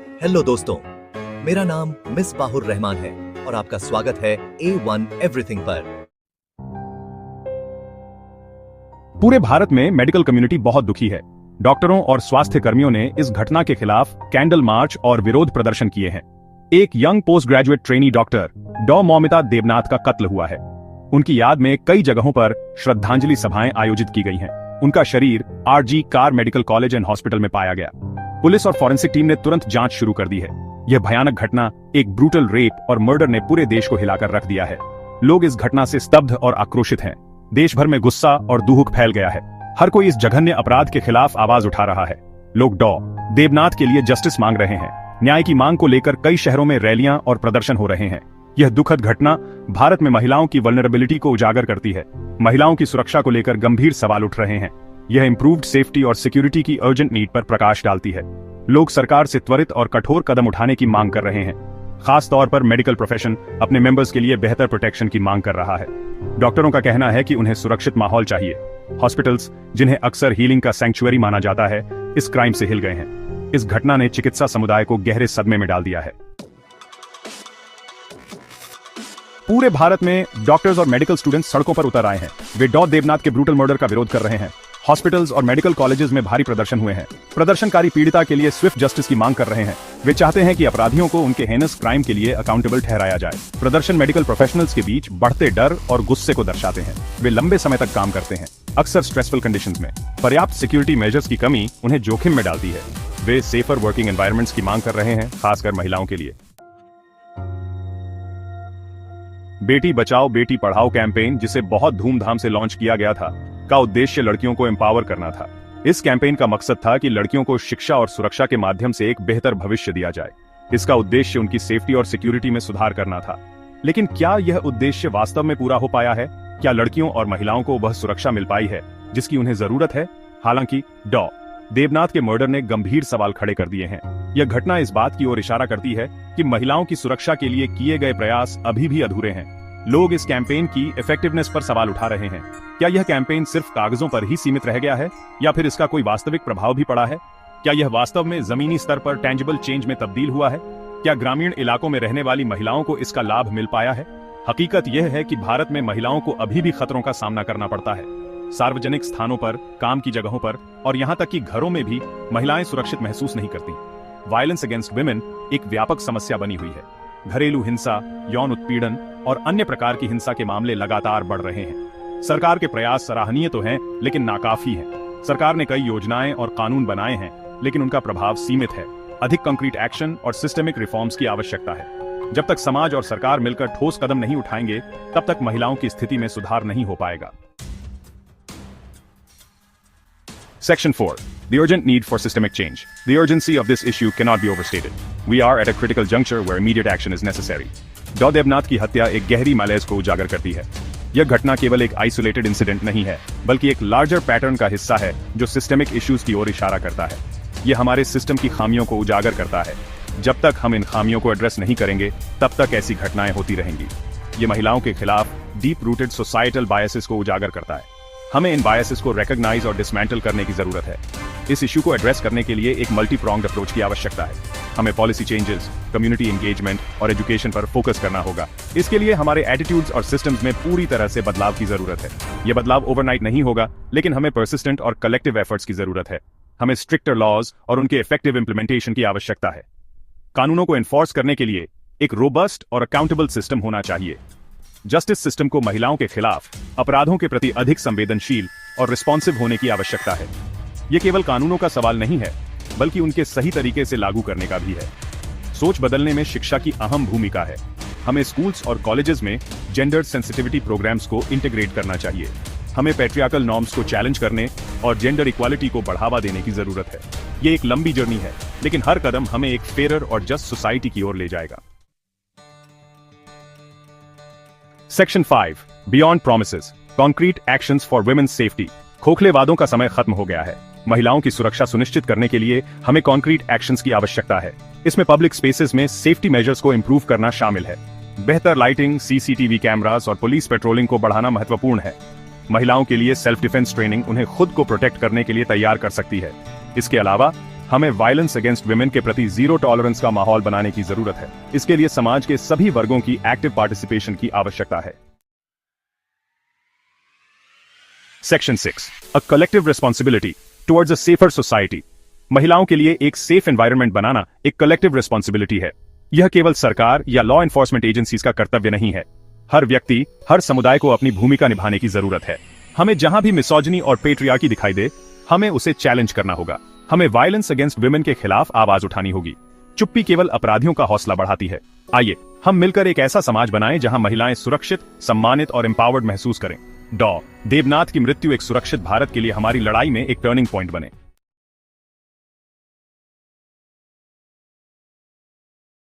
Hello दोस्तों, मेरा नाम मिसबाहुर रहमान है और आपका स्वागत है A1 एवरीथिंग पर। पूरे भारत में मेडिकल कम्युनिटी बहुत दुखी है। डॉक्टरों और स्वास्थ्य कर्मियों ने इस घटना के खिलाफ कैंडल मार्च और विरोध प्रदर्शन किए हैं। एक young post graduate trainee doctor डॉ मौमिता देबनाथ का कत्ल हुआ है। उनकी याद में कई जगहों पर श्रद्धांजलि सभाएं आयोजित की गई हैं। उनका शरीर RG car medical college and hospital में पाया गया। पुलिस और फॉरेंसिक टीम ने तुरंत जांच शुरू कर दी है। यह भयानक घटना एक ब्रूटल रेप और मर्डर ने पूरे देश को हिलाकर रख दिया है। लोग इस घटना से स्तब्ध और आक्रोशित हैं। देश भर में गुस्सा और दुहुक फैल गया है। हर कोई इस जघन्य अपराध के खिलाफ आवाज उठा रहा है। लोग डॉ देबनाथ के लिए जस्टिस मांग रहे हैं। न्याय की मांग को लेकर कई शहरों में रैलियां और प्रदर्शन हो रहे हैं। यह दुखद घटना भारत में महिलाओं की वल्नरेबिलिटी को उजागर करती है। महिलाओं की सुरक्षा को लेकर गंभीर सवाल उठ रहे हैं। यह इंप्रूव्ड सेफ्टी और सिक्योरिटी की अर्जेंट नीड पर प्रकाश डालती है। लोग सरकार से त्वरित और कठोर कदम उठाने की मांग कर रहे हैं। खास तौर पर मेडिकल प्रोफेशन अपने मेंबर्स के लिए बेहतर प्रोटेक्शन की मांग कर रहा है। डॉक्टरों का कहना है कि उन्हें सुरक्षित माहौल चाहिए। हॉस्पिटल्स, जिन्हें अक्सर हीलिंग का सैंक्चुअरी माना जाता है, इस क्राइम से हिल गए हैं। इस घटना ने चिकित्सा समुदाय को गहरे सदमे में डाल दिया है। पूरे भारत में डॉक्टर्स और मेडिकल स्टूडेंट्स सड़कों पर उतर आए हैं। वे डॉ देबनाथ के ब्रूटल मर्डर का विरोध कर रहे हैं। हॉस्पिटल्स और मेडिकल कॉलेजेस में भारी प्रदर्शन हुए हैं। प्रदर्शनकारी पीड़िता के लिए स्विफ्ट जस्टिस की मांग कर रहे हैं। वे चाहते हैं कि अपराधियों को उनके हेनस क्राइम के लिए अकाउंटेबल ठहराया जाए। प्रदर्शन मेडिकल प्रोफेशनल्स के बीच बढ़ते डर और गुस्से को दर्शाते हैं। वे लंबे समय तक काम करते हैं, अक्सर स्ट्रेसफुल कंडीशंस में। पर्याप्त सिक्योरिटी मेजर्स की कमी उन्हें जोखिम में डालती है। वे सेफर वर्किंग एनवायरमेंट्स की मांग कर रहे हैं, खासकर महिलाओं के लिए। बेटी बचाओ बेटी पढ़ाओ कैंपेन, जिसे बहुत धूमधाम से लॉन्च किया गया था, का उद्देश्य लड़कियों को एम्पावर करना था। इस कैंपेन का मकसद था कि लड़कियों को शिक्षा और सुरक्षा के माध्यम से एक बेहतर भविष्य दिया जाए। इसका उद्देश्य उनकी सेफ्टी और सिक्योरिटी में सुधार करना था। लेकिन क्या यह उद्देश्य वास्तव में पूरा हो पाया है? क्या लड़कियों और महिलाओं को वह सुरक्षा मिल पाई है जिसकी उन्हें जरूरत है? हालांकि डॉ देबनाथ के मर्डर ने गंभीर सवाल खड़े कर दिए हैं। यह घटना इस बात की ओर इशारा करती है कि महिलाओं की सुरक्षा के लिए किए गए प्रयास अभी भी अधूरे हैं। लोग इस कैंपेन की इफेक्टिवनेस पर सवाल उठा रहे हैं। क्या यह कैंपेन सिर्फ कागजों पर ही सीमित रह गया है या फिर इसका कोई वास्तविक प्रभाव भी पड़ा है? क्या यह वास्तव में जमीनी स्तर पर टेंजिबल चेंज में तब्दील हुआ है? क्या ग्रामीण इलाकों में रहने वाली महिलाओं को इसका लाभ मिल पाया है? हकीकत यह है कि भारत में महिलाओं को अभी भी खतरों का सामना करना पड़ता है। सार्वजनिक स्थानों पर, काम की जगहों पर और यहाँ तक कि घरों में भी महिलाएं सुरक्षित महसूस नहीं करती। वायलेंस अगेंस्ट वुमेन एक व्यापक समस्या बनी हुई है। घरेलू हिंसा, यौन उत्पीड़न और अन्य प्रकार की हिंसा के मामले लगातार बढ़ रहे हैं। सरकार के प्रयास सराहनीय तो हैं, लेकिन नाकाफी हैं। सरकार ने कई योजनाएं और कानून बनाए हैं, लेकिन उनका प्रभाव सीमित है। अधिक कंक्रीट एक्शन और सिस्टेमिक रिफॉर्म्स की आवश्यकता है। जब तक समाज और सरकार मिलकर ठोस कदम नहीं उठाएंगे, तब तक महिलाओं की स्थिति में सुधार नहीं हो पाएगा। Section 4. The urgent need for systemic change. The urgency of this issue cannot be overstated. We are at a critical juncture where immediate action is necessary. डॉ देबनाथ की हत्या एक गहरी malaise को उजागर करती है। यह घटना केवल एक आइसोलेटेड इंसिडेंट नहीं है, बल्कि एक लार्जर पैटर्न का हिस्सा है जो सिस्टेमिक इश्यूज की ओर इशारा करता है। यह हमारे सिस्टम की खामियों को उजागर करता है। जब तक हम इन खामियों को एड्रेस नहीं करेंगे, तब तक ऐसी घटनाएं होती रहेंगी। ये महिलाओं के खिलाफ डीप रूटेड सोसाइटल बायसेस को उजागर करता है। हमें इन बायसेस को रिकॉग्नाइज और डिसमेंटल करने की जरूरत है। इस इश्यू को एड्रेस करने के लिए एक मल्टी प्रोंग्ड अप्रोच की आवश्यकता है। हमें पॉलिसी चेंजेस, कम्युनिटी एंगेजमेंट और एजुकेशन पर फोकस करना होगा। इसके लिए हमारे एटीट्यूड्स और सिस्टम्स में पूरी तरह से बदलाव की जरूरत है। यह बदलाव ओवरनाइट नहीं होगा, लेकिन हमें परसिस्टेंट और कलेक्टिव एफर्ट्स की जरूरत है। हमें स्ट्रिक्टर लॉज और उनके इफेक्टिव इंप्लीमेंटेशन की आवश्यकता है। कानूनों को एनफोर्स करने के लिए एक रोबस्ट और अकाउंटेबल सिस्टम होना चाहिए। जस्टिस सिस्टम को महिलाओं के खिलाफ अपराधों के प्रति अधिक संवेदनशील और रिस्पॉन्सिव होने की आवश्यकता है। यह केवल कानूनों का सवाल नहीं है, बल्कि उनके सही तरीके से लागू करने का भी है। सोच बदलने में शिक्षा की अहम भूमिका है। हमें स्कूल्स और कॉलेजेस में जेंडर सेंसिटिविटी प्रोग्राम्स को इंटीग्रेट करना चाहिए। हमें पैट्रियार्कल नॉर्म्स को चैलेंज करने और जेंडर इक्वालिटी को बढ़ावा देने की जरूरत है। यह एक लंबी जर्नी है, लेकिन हर कदम हमें एक फेयर और जस्ट सोसाइटी की ओर ले जाएगा। Section 5. Beyond promises. Concrete actions for women's safety. खोखले वादों का समय खत्म हो गया है। महिलाओं की सुरक्षा सुनिश्चित करने के लिए हमें कॉन्क्रीट एक्शंस की आवश्यकता है। इसमें पब्लिक स्पेसेस में सेफ्टी मेजर्स को इंप्रूव करना शामिल है। बेहतर लाइटिंग, CCTV कैमरास और पुलिस पेट्रोलिंग को बढ़ाना महत्वपूर्ण है। महिलाओं के लिए सेल्फ डिफेंस ट्रेनिंग उन्हें खुद को प्रोटेक्ट करने के लिए तैयार कर सकती है। इसके अलावा हमें वायलेंस अगेंस्ट विमेन के प्रति जीरो टॉलरेंस का माहौल बनाने की जरूरत है। इसके लिए समाज के सभी वर्गों की एक्टिव पार्टिसिपेशन की आवश्यकता है। Section 6, a collective responsibility towards a safer society. महिलाओं के लिए एक सेफ एनवायरनमेंट बनाना एक कलेक्टिव रिस्पॉन्सिबिलिटी है। यह केवल सरकार या लॉ एनफोर्समेंट एजेंसीज का कर्तव्य नहीं है। हर व्यक्ति, हर समुदाय को अपनी भूमिका निभाने की जरूरत है। हमें जहां भी मिसोजिनी और पेट्रियार्की दिखाई दे, हमें उसे चैलेंज करना होगा। हमें वायलेंस अगेंस्ट विमेन के खिलाफ आवाज उठानी होगी। चुप्पी केवल अपराधियों का हौसला बढ़ाती है। आइए हम मिलकर एक ऐसा समाज बनाएं जहां महिलाएं सुरक्षित, सम्मानित और एम्पावर्ड महसूस करें। डॉ. देवनाथ की मृत्यु एक सुरक्षित भारत के लिए हमारी लड़ाई में एक टर्निंग पॉइंट बने।